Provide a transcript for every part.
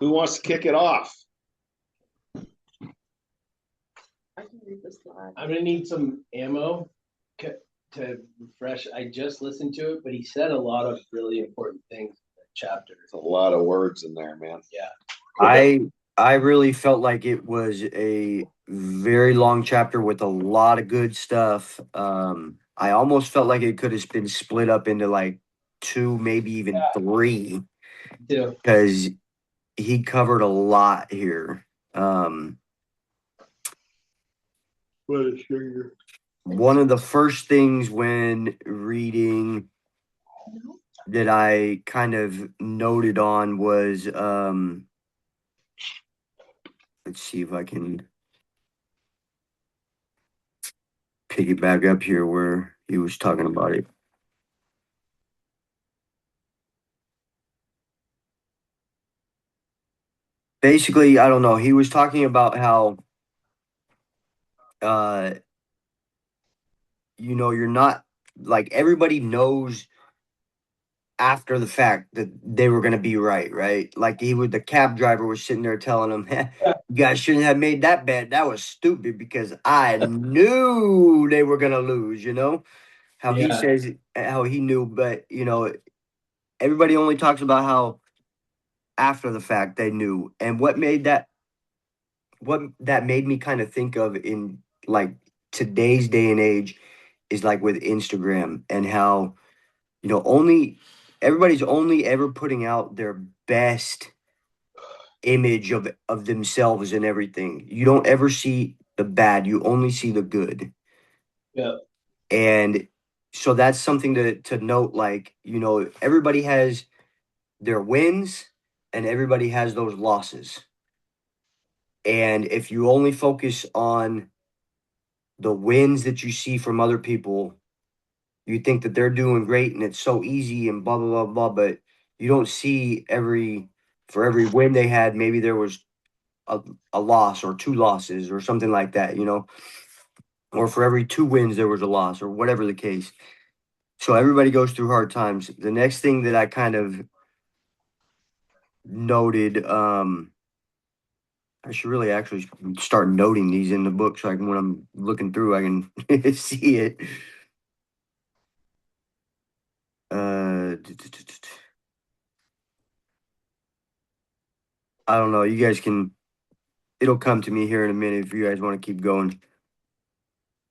Who wants to kick it off? I can read the slide. I'm gonna need some ammo to refresh. I just listened to it, but he said a lot of really important things in that chapter. There's a lot of words in there, man. Yeah. I really felt like it was a very long chapter with a lot of good stuff. I almost felt like it could have been split up into like two, maybe even three, Yeah. because he covered a lot here. One of the first things when reading that I kind of noted on was let's see if I can pick it back up here where he was talking about it. Basically, I don't know. He was talking about how, you're not like everybody knows after the fact that they were going to be right? Like the cab driver was sitting there telling him, you guys shouldn't have made that bet. That was stupid because I knew they were going to lose, How he says how he knew, but, everybody only talks about how after the fact they knew. And what that made me kind of think of in like today's day and age is like with Instagram and how, only everybody's only ever putting out their best image of themselves and everything. You don't ever see the bad, you only see the good. Yeah. And so that's something to note, like, everybody has their wins and everybody has those losses. And if you only focus on the wins that you see from other people, you think that they're doing great and it's so easy and blah, blah, blah, blah. But you don't see for every win they had, maybe there was a loss or two losses or something like that, or for every two wins, there was a loss or whatever the case. So everybody goes through hard times. The next thing that I kind of noted, I should really actually start noting these in the book so I can, when I'm looking through, I can see it. I don't know. You guys it'll come to me here in a minute if you guys want to keep going.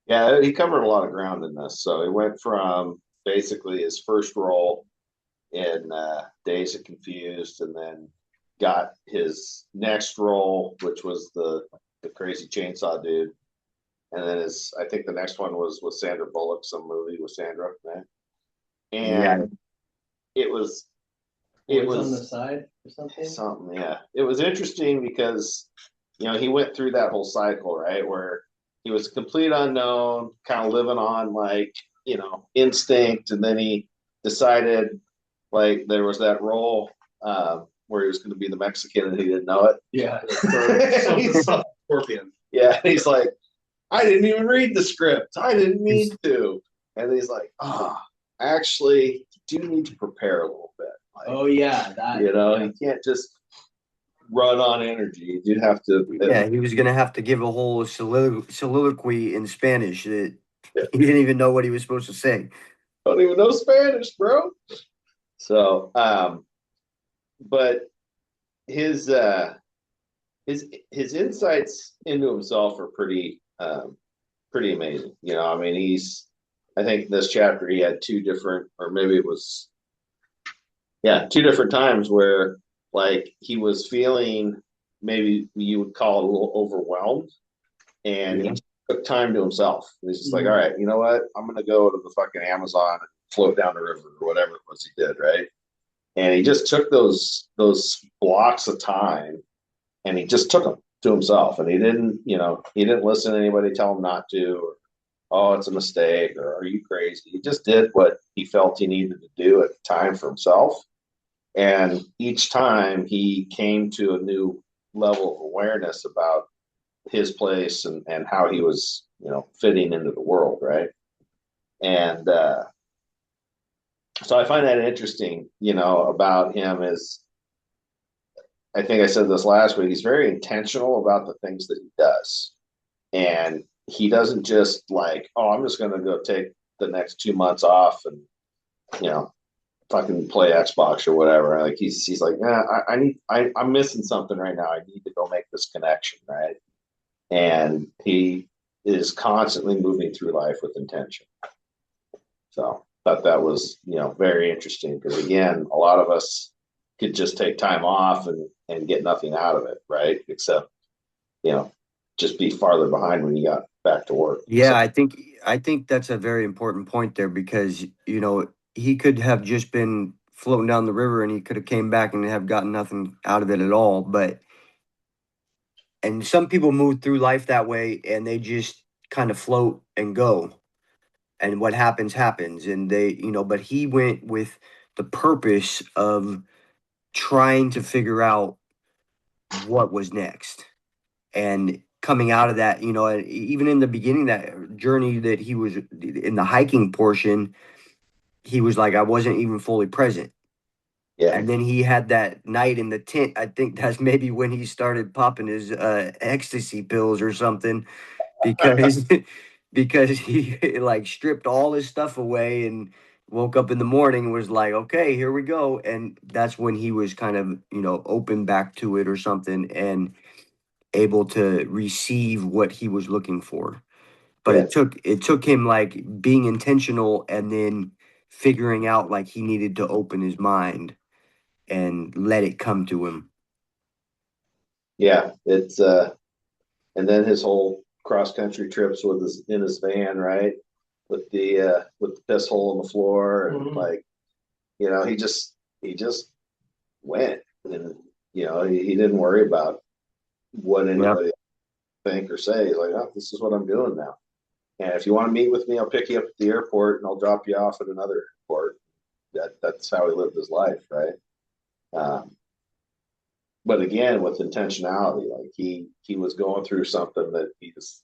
Yeah, he covered a lot of ground in this. So he went from basically his first role in Days of Confused, and then got his next role, which was the crazy chainsaw dude. And then I think the next one was with Sandra Bullock, some movie with Sandra, right? And it was on the side or something. Something, yeah. It was interesting because he went through that whole cycle, right, where he was a complete unknown, kind of living on like instinct, and then he decided like there was that role where he was going to be the Mexican and he didn't know it. Yeah, Scorpion. Yeah, he's like, I didn't even read the script. I didn't need to. And he's like, actually, you do need to prepare a little bit. Like, oh yeah, that. You can't just run on energy. You'd have to. Yeah, he was going to have to give a whole soliloquy in Spanish that he didn't even know what he was supposed to say. Don't even know Spanish, bro. So, but his insights into himself are pretty amazing. I mean, I think this chapter he had two different, or maybe it was, two different times where like he was feeling, maybe you would call it a little overwhelmed, and he took time to himself. He's just like, all right, you know what? I'm going to go to the fucking Amazon and float down the river or whatever it was he did, right? And he just took those blocks of time and he just took them to himself. And he didn't listen to anybody tell him not to, or, oh, it's a mistake, or are you crazy? He just did what he felt he needed to do at the time for himself. And each time he came to a new level of awareness about his place and how he was, fitting into the world, right? And so I find that interesting, about him is I think I said this last week, he's very intentional about the things that he does. And he doesn't just like, oh, I'm just going to go take the next 2 months off and, you know, fucking play Xbox or whatever. Like he's like, yeah, I'm missing something right now. I need to go make this connection. Right. And he is constantly moving through life with intention. So thought that was, very interesting because again, a lot of us could just take time off and get nothing out of it, right? Except, just be farther behind when you got back to work. Yeah, So, I think that's a very important point there because he could have just been floating down the river and he could have came back and have gotten nothing out of it at all. And some people move through life that way and they just kind of float and go, and what happens happens. And but he went with the purpose of trying to figure out what was next. And coming out of that, and even in the beginning, that journey that he was in the hiking portion, he was like, I wasn't even fully present. yeah, And then he had that night in the tent. I think that's maybe when he started popping his ecstasy pills or something, because because he like stripped all his stuff away and woke up in the morning and was like, okay, here we go. And that's when he was kind of, open back to it or something, and able to receive what he was looking for. But yeah, it took him like being intentional and then figuring out like he needed to open his mind and let it come to him. yeah. It's and then his whole cross country trips with his in his van, right? With the piss hole in the floor and Mhm. like, he just went and he didn't worry about what Yep. anybody think or say. He's like, oh, this is what I'm doing now. And if you want to meet with me, I'll pick you up at the airport and I'll drop you off at another airport. That's how he lived his life, right? Um, but again, with intentionality, like he was going through something that he was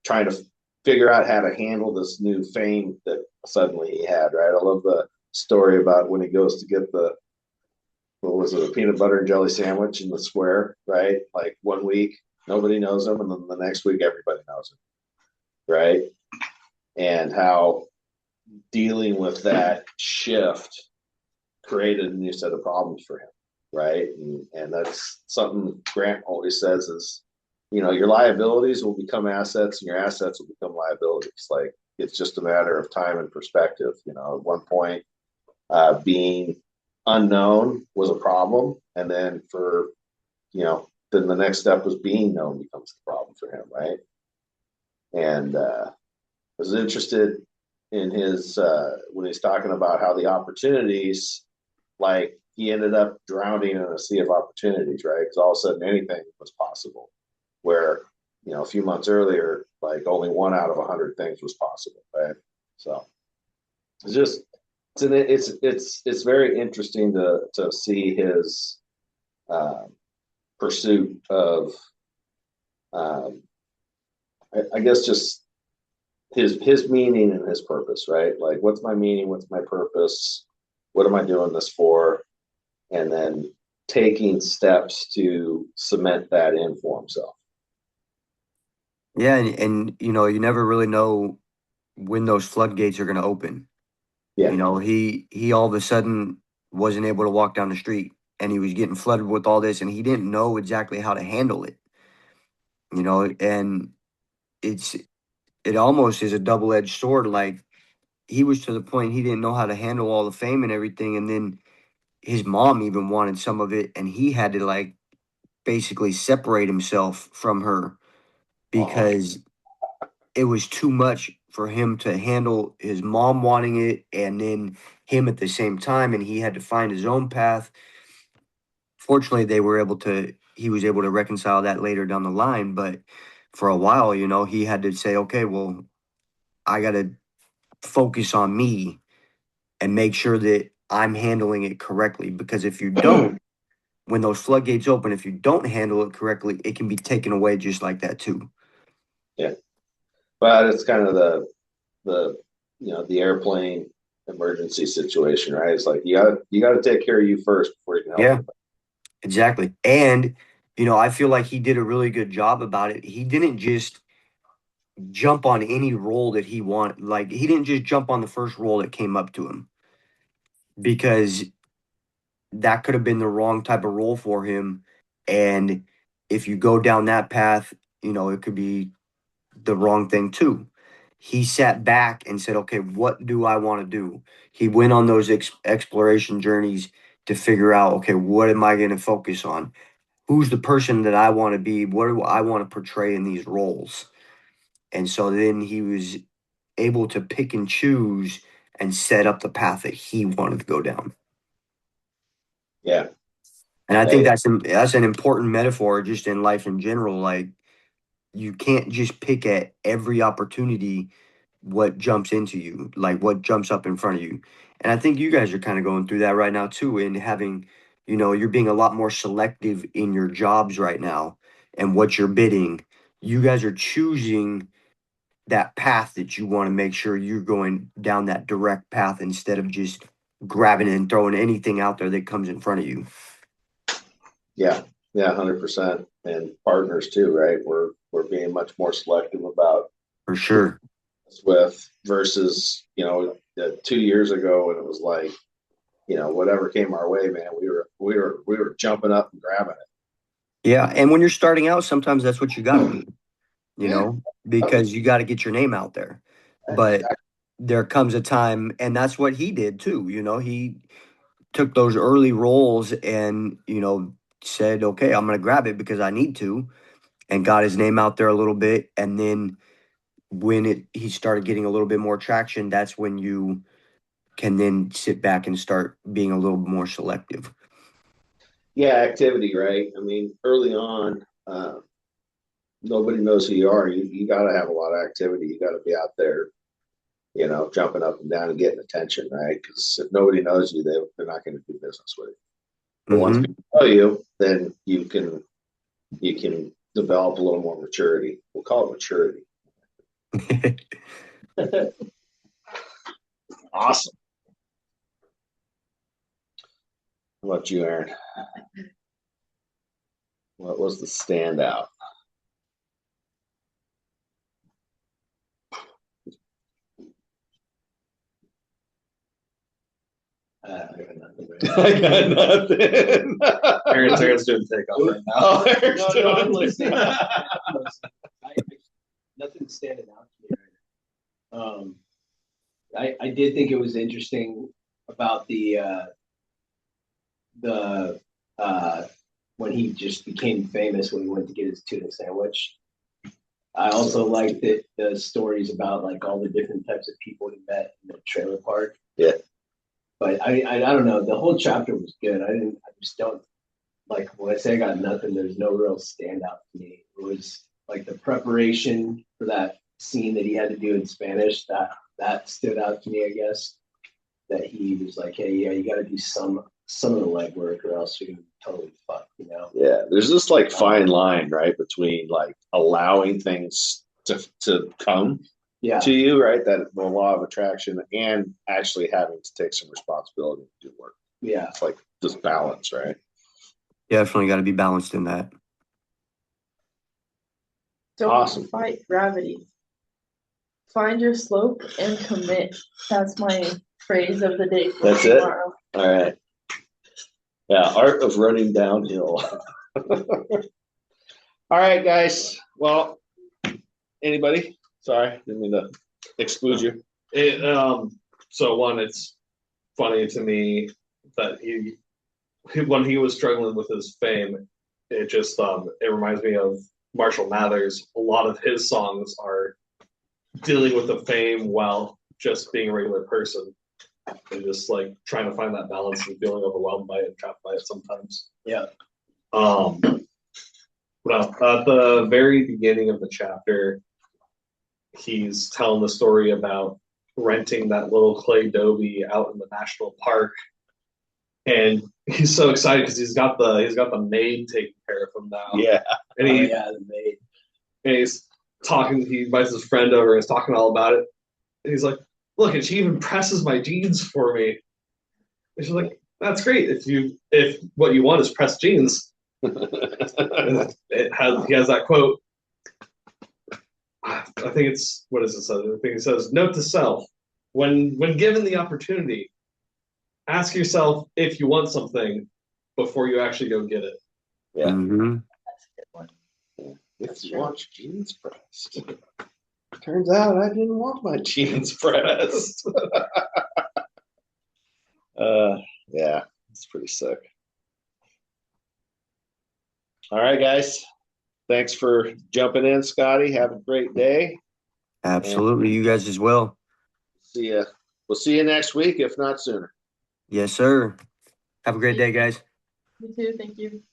trying to figure out how to handle this new fame that suddenly he had, right? I love the story about when he goes to get the what was it, a peanut butter and jelly sandwich in the square, right? Like one week nobody knows him, and then the next week everybody knows him, right? And how dealing with that shift created a new set of problems for him, right? And that's something Grant always says is, your liabilities will become assets and your assets will become liabilities. Like it's just a matter of time and perspective. At one point, being unknown was a problem, and then then the next step was being known becomes the problem for him, right? And was interested in his when he's talking about how the opportunities, like he ended up drowning in a sea of opportunities, right? Because all of a sudden anything was possible, where a few months earlier, like only one out of 100 things was possible, right? So it's just it's very interesting to see his uh, pursuit of um, I guess just his meaning and his purpose, right? Like, what's my meaning? What's my purpose? What am I doing this for? And then taking steps to cement that in for himself. Yeah, and you never really know when those floodgates are going to open. Yeah, He all of a sudden wasn't able to walk down the street, and he was getting flooded with all this, and he didn't know exactly how to handle it. And it's it almost is a double-edged sword. Like, he was to the point he didn't know how to handle all the fame and everything, and then his mom even wanted some of it, and he had to like basically separate himself from her oh, because it was too much for him to handle, his mom wanting it and then him at the same time, and he had to find his own path. Fortunately, he was able to reconcile that later down the line, but for a while, he had to say, okay, well, I got to focus on me and make sure that I'm handling it correctly, because if you don't, when those floodgates open, if you don't handle it correctly, it can be taken away just like that too. yeah. But it's kind of the the airplane emergency situation, right? It's like you got to take care of you first before you can help Yeah, anybody. Exactly. And, I feel like he did a really good job about it. He didn't just jump on any role that he wanted. Like, he didn't just jump on the first role that came up to him because that could have been the wrong type of role for him. And if you go down that path, it could be the wrong thing too. He sat back and said, okay, what do I want to do? He went on those exploration journeys to figure out, okay, what am I going to focus on? Who's the person that I want to be? What do I want to portray in these roles? And so then he was able to pick and choose and set up the path that he wanted to go down. Yeah. And I think Hey, that's an important metaphor just in life in general. Like, you can't just pick at every opportunity what jumps into you, like what jumps up in front of you. And I think you guys are kind of going through that right now too, in having, you're being a lot more selective in your jobs right now and what you're bidding. You guys are choosing that path that you want to make sure you're going down that direct path instead of just grabbing and throwing anything out there that comes in front of you. yeah, 100%. And partners too, right? We're being much more selective about For sure. with versus 2 years ago when it was like whatever came our way, man, we were jumping up and grabbing it. Yeah. And when you're starting out, sometimes that's what you got to do, Yeah, because you got to get your name out there. But exactly. there comes a time, and that's what he did too. He took those early roles and, said, okay, I'm going to grab it because I need to, and got his name out there a little bit. And then when he started getting a little bit more traction, that's when you can then sit back and start being a little more selective. Yeah, activity, right? I mean, early on, nobody knows who you are. You got to have a lot of activity. You got to be out there, jumping up and down and getting attention, right? Because if nobody knows you, they're not going to do business with you. But once Hmm. people know you, then you can develop a little more maturity. We'll call it maturity. Awesome. How about you, Aaron? What was the standout? I got nothing I got nothing. Aaron's doing takeoff right now. Oh, Aaron's No, I'm doing- listening. I'm listening. Nothing's standing out to me right now. I did think it was interesting about the when he just became famous when he went to get his tuna sandwich. I also liked the stories about like all the different types of people he met in the trailer park. Yeah. But I don't know. The whole chapter was good. I just don't like when I say I got nothing. There's no real standout to me. It was like the preparation for that scene that he had to do in Spanish. That stood out to me. I guess that he was like, hey, yeah, you got to do some of the legwork, or else you're gonna be totally fucked. Yeah, there's this like fine line, right, between like allowing things to come Yeah. to you, right, that the law of attraction, and actually having to take some responsibility to do work. Yeah. It's like this balance, right? Definitely got to be balanced in that. Don't Awesome. fight gravity. Find your slope and commit. That's my phrase of the day for That's it? tomorrow. All right. Yeah, art of running downhill. All right, guys. Well, anybody? Sorry, didn't mean to exclude you. So one, it's funny to me that when he was struggling with his fame, it reminds me of Marshall Mathers. A lot of his songs are dealing with the fame while just being a regular person, and just like trying to find that balance and feeling overwhelmed by it and trapped by it sometimes. Yeah. Well, at the very beginning of the chapter, he's telling the story about renting that little clay doby out in the national park, and he's so excited because he's got the maid taking care of him now. Yeah. And The maid. and he's talking. He invites his friend over. And he's talking all about it. And he's like, "Look, and she even presses my jeans for me." And she's like, That's great. If what you want is pressed jeans, he has that quote. I think it's what does it say? I think it says, "Note to self: when given the opportunity, ask yourself if you want something before you actually go get it." Yeah. Mm-hmm. That's a good one. If you want your jeans pressed. Turns out I didn't want my jeans pressed. Yeah, it's pretty sick. All right, guys. Thanks for jumping in, Scotty. Have a great day. Absolutely. You guys as well. See ya. We'll see you next week, if not sooner. Yes, sir. Have a great day, guys. You too. Thank you.